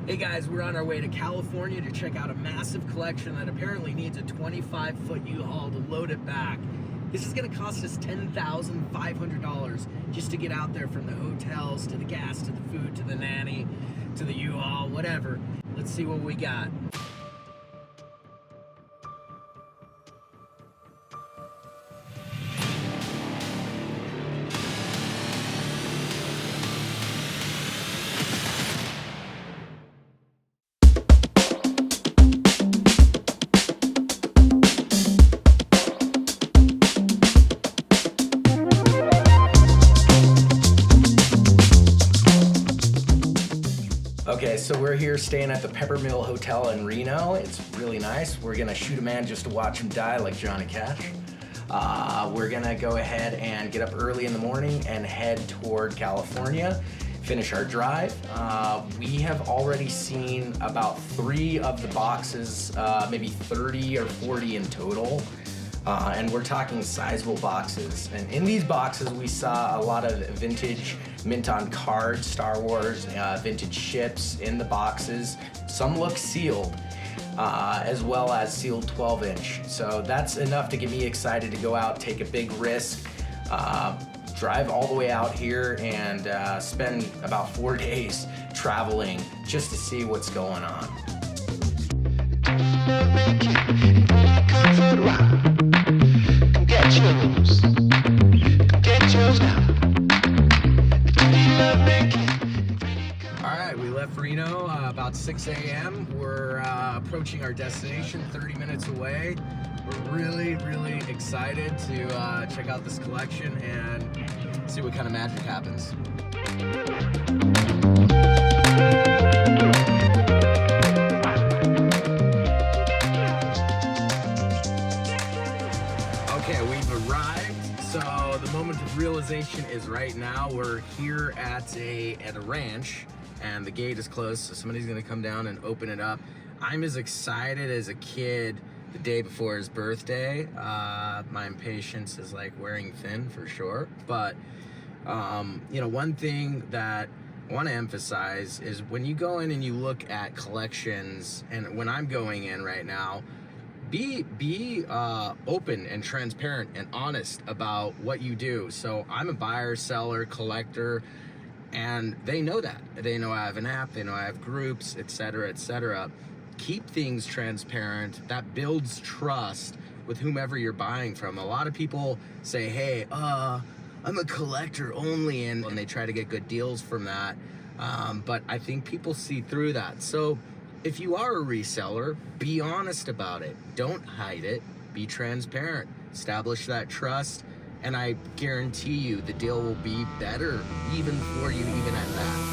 Hey guys, we're on our way to California to check out a massive collection that apparently needs a 25-foot U-Haul to load it back. This is gonna cost us $10,500 just to get out there, from the hotels to the gas to the food to the nanny to the U-Haul, whatever. Let's see what we got. Okay, so we're here staying at the Peppermill Hotel in Reno. It's really nice. We're gonna shoot a man just to watch him die like Johnny Cash. We're gonna go ahead and get up early in the morning and head toward California, finish our drive. We have already seen about 3 of the boxes, maybe 30 or 40 in total. And we're talking sizable boxes. And in these boxes, we saw a lot of vintage mint on card Star Wars vintage ships in the boxes. Some look sealed, as well as sealed 12-inch. So that's enough to get me excited to go out, take a big risk, drive all the way out here and spend about 4 days traveling just to see what's going on. Alright, we left Reno about 6 a.m. We're approaching our destination 30 minutes away. We're really excited to check out this collection and see what kind of magic happens. Okay, we've arrived. So the moment of realization is right now. We're here at a ranch, and the gate is closed, so somebody's gonna come down and open it up. I'm as excited as a kid the day before his birthday. My impatience is like wearing thin for sure. But you know, one thing that I want to emphasize is when you go in and you look at collections, and when I'm going in right now, be open and transparent and honest about what you do. So I'm a buyer, seller, collector, and they know that. They know I have an app, they know I have groups, etc., etc. Keep things transparent. That builds trust with whomever you're buying from. A lot of people say, hey, I'm a collector only, and they try to get good deals from that. But I think people see through that. So if you are a reseller, be honest about it. Don't hide it. Be transparent. Establish that trust, and I guarantee you the deal will be better even for you, even at that.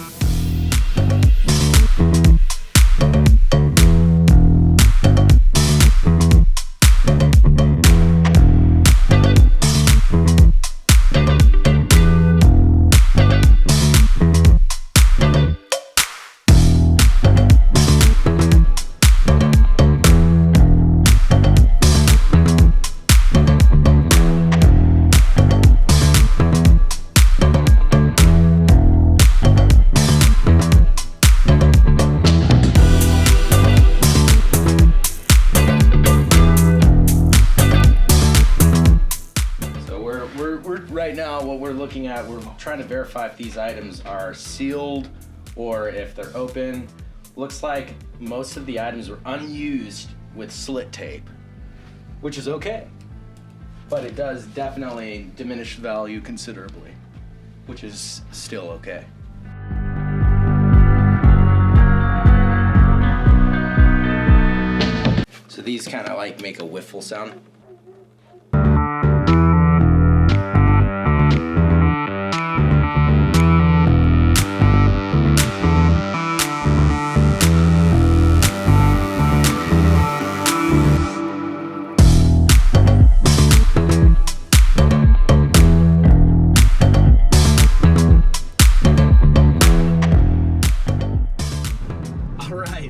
Right now, what we're looking at, we're trying to verify if these items are sealed or if they're open. Looks like most of the items were unused with slit tape, which is okay, but it does definitely diminish value considerably, which is still okay. So these kind of like make a whiffle sound.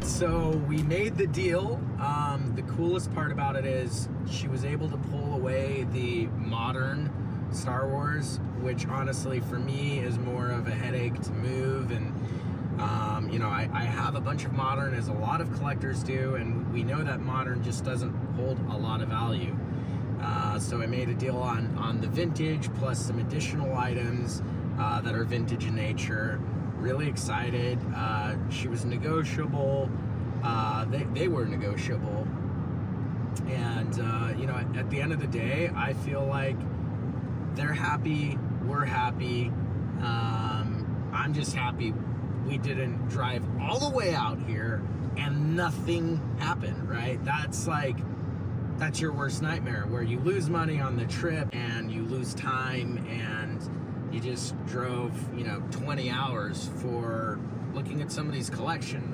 So we made the deal. The coolest part about it is she was able to pull away the modern Star Wars, which honestly for me is more of a headache to move, and you know, I have a bunch of modern, as a lot of collectors do, and we know that modern just doesn't hold a lot of value. So I made a deal on the vintage plus some additional items that are vintage in nature. Really excited. She was negotiable. They were negotiable. And, you know, at the end of the day, I feel like they're happy, we're happy. I'm just happy we didn't drive all the way out here and nothing happened, right? That's your worst nightmare, where you lose money on the trip and you lose time and you just drove, you know, 20 hours for looking at somebody's collection.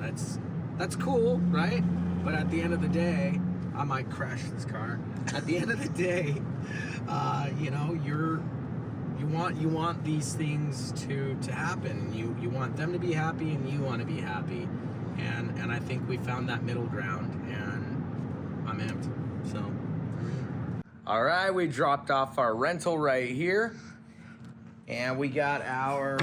That's cool, right? But at the end of the day, I might crash this car. At the end of the day, you know, you want these things to happen. You want them to be happy and you want to be happy. And I think we found that middle ground, and I'm amped. So, all right, we dropped off our rental right here, and we got our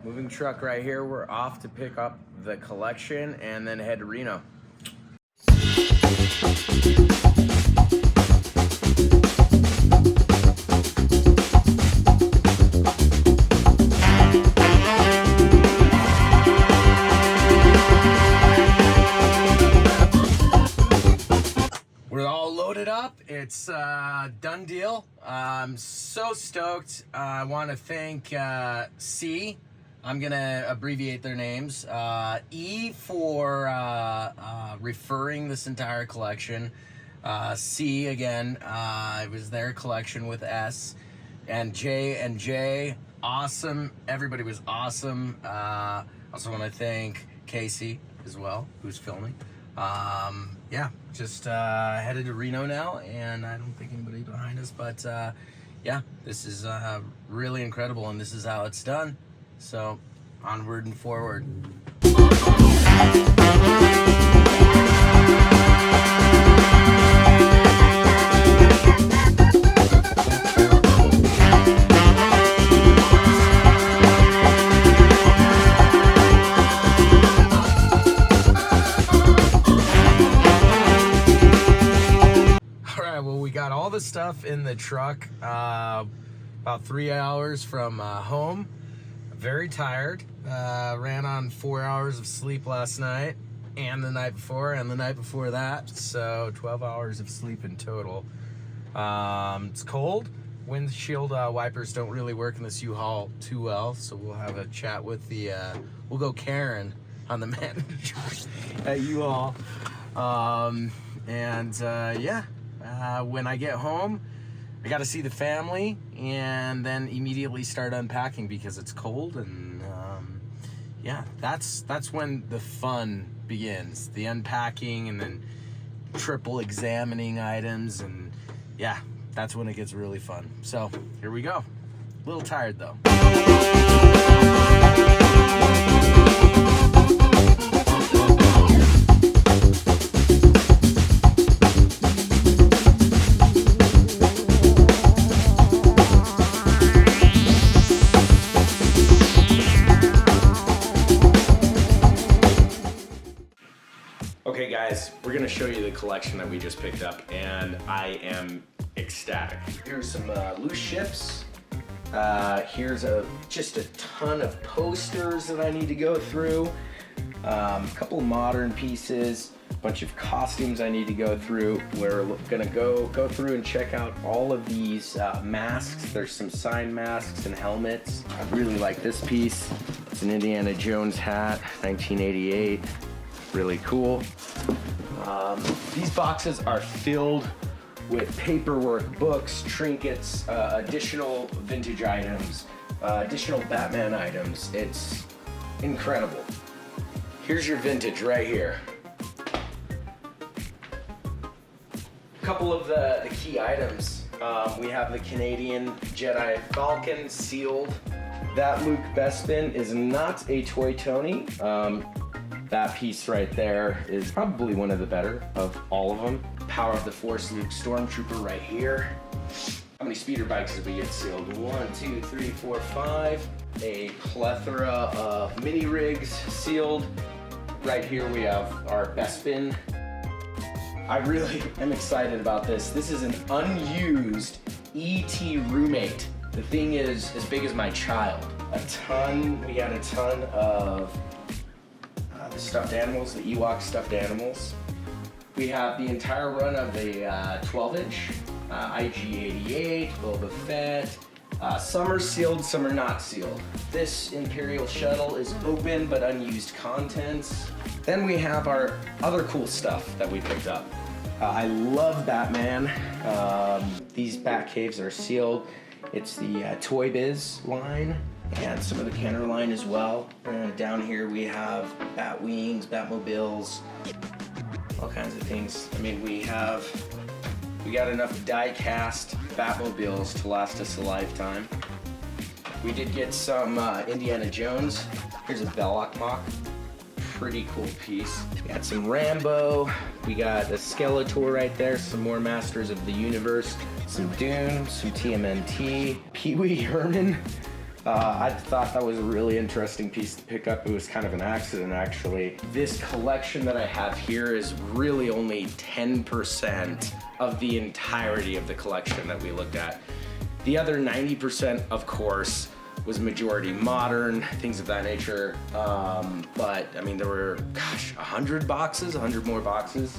moving truck right here. We're off to pick up the collection and then head to Reno. We're all loaded up. It's a done deal. I'm so stoked. I want to thank C. I'm gonna abbreviate their names. E for referring this entire collection. C again, it was their collection with S. And J, awesome. Everybody was awesome. Also want to thank Casey as well, who's filming. Yeah, just headed to Reno now, and I don't think anybody behind us, but yeah, this is really incredible, and this is how it's done. So, onward and forward. Well, we got all the stuff in the truck, about 3 hours from home. Very tired. Ran on 4 hours of sleep last night, and the night before, and the night before that. So 12 hours of sleep in total. It's cold. Windshield wipers don't really work in this U-Haul too well, so we'll have a chat with the, we'll go Karen on the manager at U-Haul. Yeah. When I get home, I got to see the family and then immediately start unpacking because it's cold, and yeah, that's when the fun begins. The unpacking and then triple examining items, and yeah, that's when it gets really fun. So here we go. A little tired though. Okay guys, we're gonna show you the collection that we just picked up, and I am ecstatic. Here's some loose ships. Here's just a ton of posters that I need to go through. A couple modern pieces, a bunch of costumes I need to go through. We're gonna go through and check out all of these masks. There's some signed masks and helmets. I really like this piece. It's an Indiana Jones hat, 1988. Really cool. These boxes are filled with paperwork, books, trinkets, additional vintage items, additional Batman items. It's incredible. Here's your vintage right here. A couple of the key items. We have the Canadian Jedi Falcon sealed. That Luke Bespin is not a Toy Tony. That piece right there is probably one of the better of all of them. Power of the Force Luke Stormtrooper right here. How many speeder bikes did we get sealed? 1, 2, 3, 4, 5. a plethora of mini rigs sealed. Right here we have our Bespin. I really am excited about this. This is an unused ET roommate. The thing is as big as my child. We had a ton of the stuffed animals, the Ewok stuffed animals. We have the entire run of a 12-inch IG-88, Boba Fett. Some are sealed, some are not sealed. This Imperial shuttle is open but unused contents. Then we have our other cool stuff that we picked up. I love Batman. These Bat Caves are sealed. It's the Toy Biz line and some of the Kenner line as well. Down here we have Bat Wings, Batmobiles, all kinds of things. I mean, we got enough die-cast Batmobiles to last us a lifetime. We did get some Indiana Jones. Here's a Belloc mock. Pretty cool piece. We got some Rambo. We got a Skeletor right there. Some more Masters of the Universe. Some Dune, some TMNT. Pee Wee Herman. I thought that was a really interesting piece to pick up. It was kind of an accident, actually. This collection that I have here is really only 10% of the entirety of the collection that we looked at. The other 90%, of course, was majority modern, things of that nature. But I mean, there were, 100 boxes, 100 more boxes.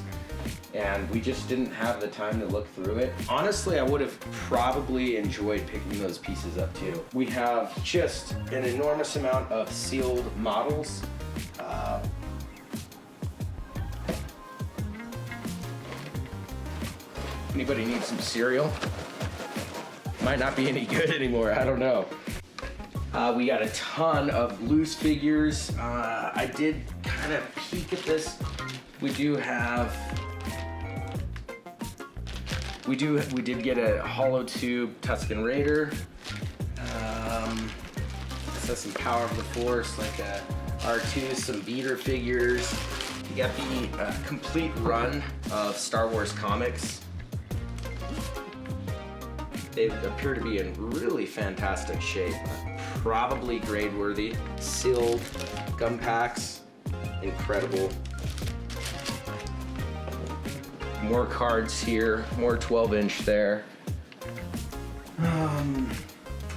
And we just didn't have the time to look through it. Honestly, I would have probably enjoyed picking those pieces up too. We have just an enormous amount of sealed models. Anybody need some cereal? Might not be any good anymore, I don't know. We got a ton of loose figures. I did kind of peek at this. We did get a hollow tube Tusken Raider. This has some Power of the Force, like a R2, some beater figures. You got the complete run of Star Wars comics. They appear to be in really fantastic shape. Probably grade worthy. Sealed gum packs, incredible. More cards here, more 12-inch there.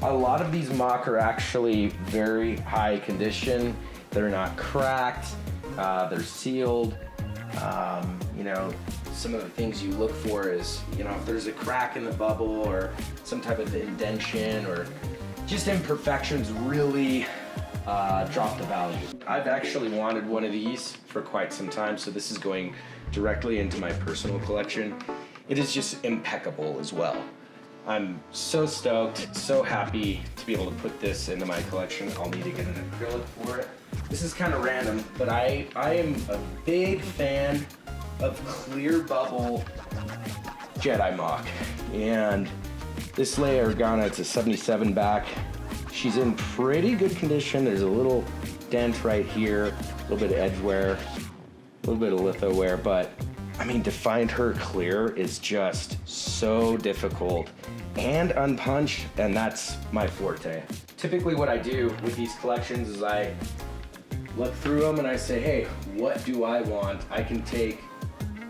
A lot of these mock are actually very high condition. They're not cracked, they're sealed. You know, some of the things you look for is, you know, if there's a crack in the bubble or some type of indention or just imperfections really drop the value. I've actually wanted one of these for quite some time, so this is going directly into my personal collection. It is just impeccable as well. I'm so stoked, so happy to be able to put this into my collection. I'll need to get an acrylic for it. This is kind of random, but I am a big fan of clear bubble Jedi mock. And this Leia Organa, it's a 77 back. She's in pretty good condition. There's a little dent right here, a little bit of edge wear, a little bit of litho wear, but I mean, to find her clear is just so difficult and unpunched, and that's my forte. Typically what I do with these collections is I look through them and I say, hey, what do I want? I can take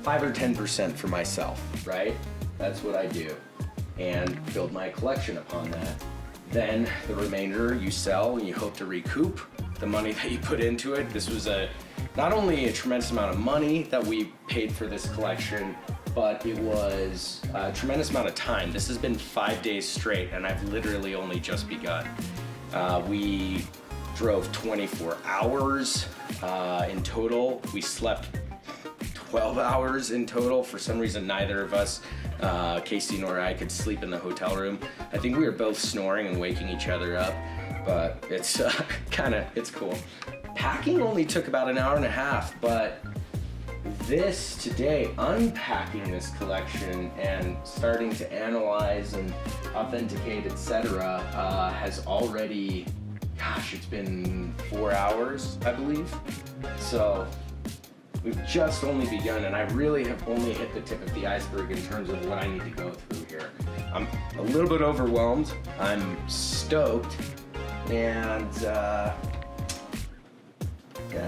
5 or 10% for myself, right? That's what I do, and build my collection upon that. Then the remainder you sell and you hope to recoup the money that you put into it. This was not only a tremendous amount of money that we paid for this collection, but it was a tremendous amount of time. This has been 5 days straight, and I've literally only just begun. We drove 24 hours in total. We slept 12 hours in total. For some reason, neither of us, Casey nor I, could sleep in the hotel room. I think we were both snoring and waking each other up, but it's it's cool. Packing only took about an hour and a half, but this today, unpacking this collection and starting to analyze and authenticate, etc., has already, it's been 4 hours, I believe. So we've just only begun, and I really have only hit the tip of the iceberg in terms of what I need to go through here. I'm a little bit overwhelmed. I'm stoked. And yeah,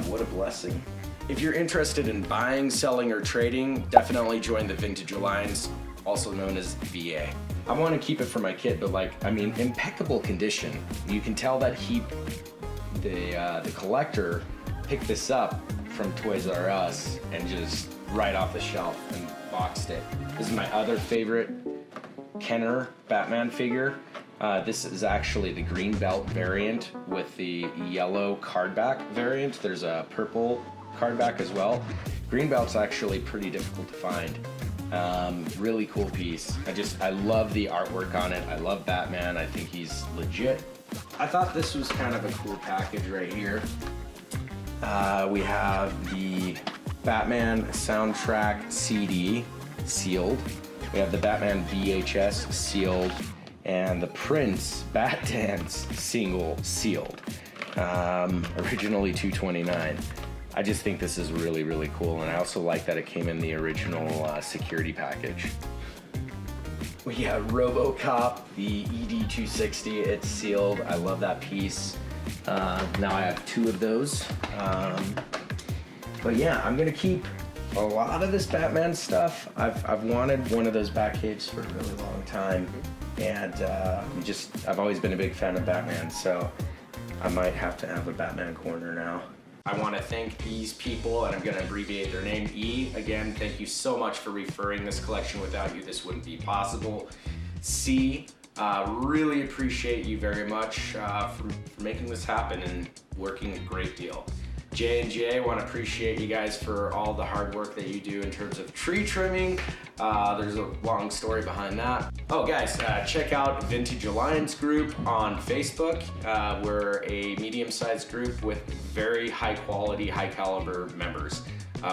what a blessing. If you're interested in buying, selling, or trading, definitely join the Vintage Alliance, also known as VA. I want to keep it for my kid, but impeccable condition. You can tell that the collector picked this up from Toys R Us and just right off the shelf and boxed it. This is my other favorite Kenner Batman figure. This is actually the green belt variant with the yellow cardback variant. There's a purple cardback as well. Green belt's actually pretty difficult to find. Really cool piece. I love the artwork on it. I love Batman. I think he's legit. I thought this was kind of a cool package right here. We have the Batman soundtrack CD sealed. We have the Batman VHS sealed, and the Prince Bat Dance single sealed. Originally $229. I just think this is really, really cool, and I also like that it came in the original security package. We have RoboCop, the ED260. It's sealed. I love that piece. Now I have 2 of those. But yeah, I'm gonna keep a lot of this Batman stuff. I've wanted one of those Batcaves for a really long time, and I've always been a big fan of Batman, so I might have to have a Batman corner now. I want to thank these people, and I'm going to abbreviate their name. E, again, thank you so much for referring this collection. Without you, this wouldn't be possible. C, really appreciate you very much for making this happen and working a great deal. J and J, want to appreciate you guys for all the hard work that you do in terms of tree trimming. There's a long story behind that. Oh guys, check out Vintage Alliance group on Facebook. We're a medium-sized group with very high quality, high caliber members.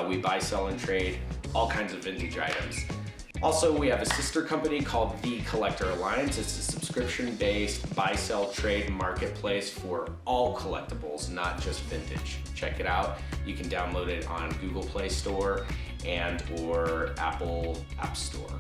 We buy, sell, and trade all kinds of vintage items. Also, we have a sister company called The Collector Alliance. It's a subscription-based buy, sell, trade marketplace for all collectibles, not just vintage. Check it out. You can download it on Google Play Store and or Apple App Store.